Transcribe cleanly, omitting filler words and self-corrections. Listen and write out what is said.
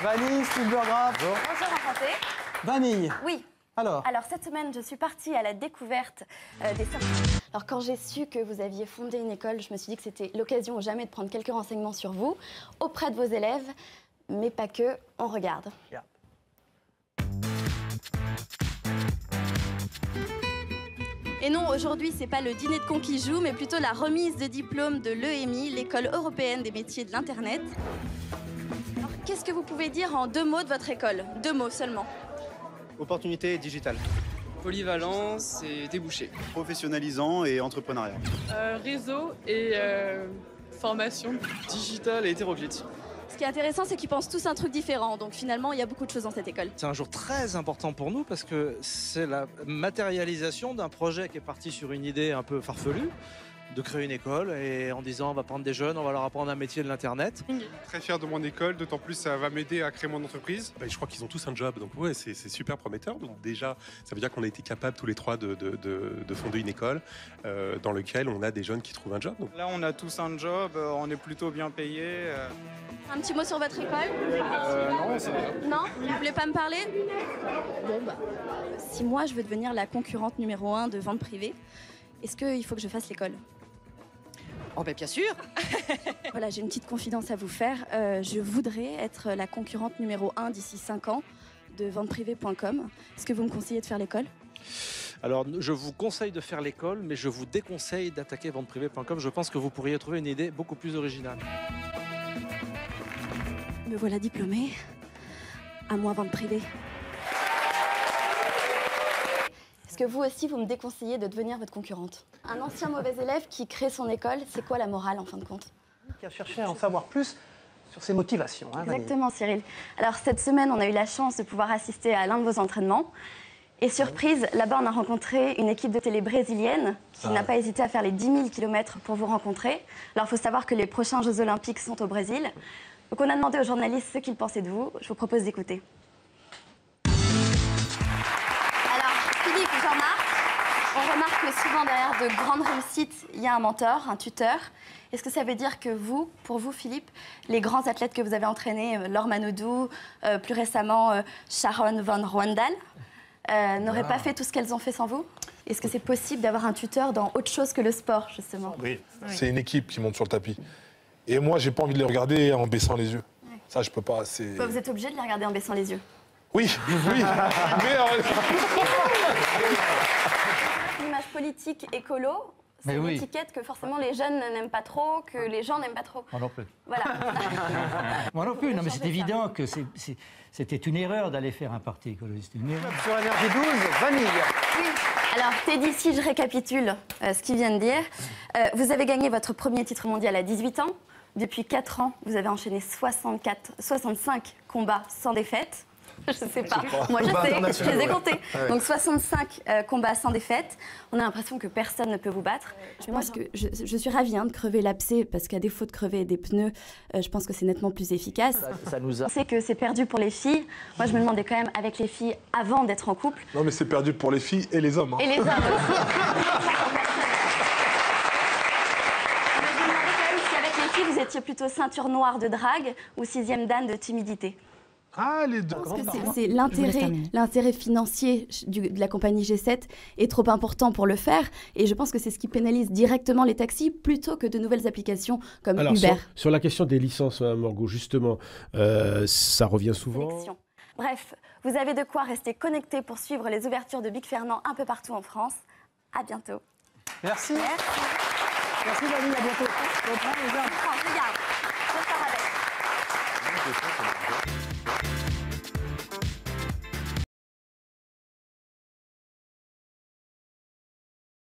Vanille, Steve Burgraff. Bonjour, enchanté. Vanille. Oui. Alors, cette semaine, je suis partie à la découverte des sorties. Alors, quand j'ai su que vous aviez fondé une école, je me suis dit que c'était l'occasion ou jamais de prendre quelques renseignements sur vous, auprès de vos élèves, mais pas que. On regarde. Yeah. Et non, aujourd'hui, c'est pas le dîner de con qui joue, mais plutôt la remise de diplôme de l'EMI, l'École européenne des métiers de l'Internet. Alors, qu'est-ce que vous pouvez dire en 2 mots de votre école? 2 mots seulement. Opportunité digitale. Polyvalence et débouché. Professionnalisant et entrepreneuriat. Réseau et formation. Digital et hétéroclite. Ce qui est intéressant, c'est qu'ils pensent tous un truc différent. Donc finalement, il y a beaucoup de choses dans cette école. C'est un jour très important pour nous parce que c'est la matérialisation d'un projet qui est parti sur une idée un peu farfelue, de créer une école et en disant on va prendre des jeunes, on va leur apprendre un métier de l'Internet. Très fier de mon école, d'autant plus ça va m'aider à créer mon entreprise. Je crois qu'ils ont tous un job, donc ouais, c'est super prometteur. Donc déjà, ça veut dire qu'on a été capables tous les trois de fonder une école dans laquelle on a des jeunes qui trouvent un job. Donc. Là, on a tous un job, on est plutôt bien payés. Un petit mot sur votre école? Non, c'est bien. Non? Vous voulez pas me parler? Bon, si moi, je veux devenir la concurrente numéro 1 de vente privée, est-ce qu'il faut que je fasse l'école? Oh ben bien sûr. Voilà, j'ai une petite confidence à vous faire. Je voudrais être la concurrente numéro 1 d'ici 5 ans de venteprivée.com. Est-ce que vous me conseillez de faire l'école? Alors je vous conseille de faire l'école, mais je vous déconseille d'attaquer venteprivée.com. Je pense que vous pourriez trouver une idée beaucoup plus originale. Me voilà diplômée. À moi, vente privée. Est-ce que vous aussi, vous me déconseillez de devenir votre concurrente? Un ancien mauvais élève qui crée son école, c'est quoi la morale en fin de compte? qui a cherché à en savoir plus sur ses motivations. Hein, exactement, Cyril. Alors cette semaine, on a eu la chance de pouvoir assister à l'un de vos entraînements. Et surprise, là-bas, on a rencontré une équipe de télé brésilienne qui n'a pas hésité à faire les 10 000 km pour vous rencontrer. Alors, il faut savoir que les prochains Jeux Olympiques sont au Brésil. Donc, on a demandé aux journalistes ce qu'ils pensaient de vous. Je vous propose d'écouter. Alors, Philippe, Jean-Marc, on remarque que souvent, derrière de grandes réussites, il y a un mentor, un tuteur. Est-ce que ça veut dire que vous, pour vous, Philippe, les grands athlètes que vous avez entraînés, Laure Manodou, plus récemment Sharon Van Rouwendaal, n'auraient pas fait tout ce qu'elles ont fait sans vous? Est-ce que c'est possible d'avoir un tuteur dans autre chose que le sport, justement? Oui, c'est une équipe qui monte sur le tapis. Et moi, j'ai pas envie de les regarder en baissant les yeux. Ouais. Ça, je peux pas. Vous êtes obligé de les regarder en baissant les yeux? Oui, oui. Mais une image politique écolo, c'est une étiquette que forcément les jeunes n'aiment pas trop, que les gens n'aiment pas trop. Moi non plus. Voilà. Moi non plus. Non, mais c'est évident que c'était une erreur d'aller faire un parti écologiste. Une erreur. Sur Énergie 12, Vanille. Oui. Alors, Teddy, si je récapitule ce qu'il vient de dire, vous avez gagné votre premier titre mondial à 18 ans. Depuis 4 ans, vous avez enchaîné 65 combats sans défaite. Je sais pas. Moi, je sais, je les ai comptés. Ouais. Donc, 65 combats sans défaite. On a l'impression que personne ne peut vous battre. Je pense que je suis ravie de crever l'abcès, parce qu'à défaut de crever des pneus, je pense que c'est nettement plus efficace. Ça nous a... On sait que c'est perdu pour les filles. Moi, je me demandais quand même, avec les filles, avant d'être en couple... Non, mais c'est perdu pour les filles et les hommes. Hein. Et les hommes aussi. Vous étiez plutôt ceinture noire de drague ou 6e dan de timidité? Ah, les deux. C'est l'intérêt financier de la compagnie G7 est trop important pour le faire. Et je pense que c'est ce qui pénalise directement les taxis plutôt que de nouvelles applications comme Uber. Sur la question des licences, Margot, justement, ça revient souvent. Sélection. Bref, vous avez de quoi rester connecté pour suivre les ouvertures de Big Fernand un peu partout en France. À bientôt. Merci. Merci Vanille, à bientôt. Regarde, je pars avec.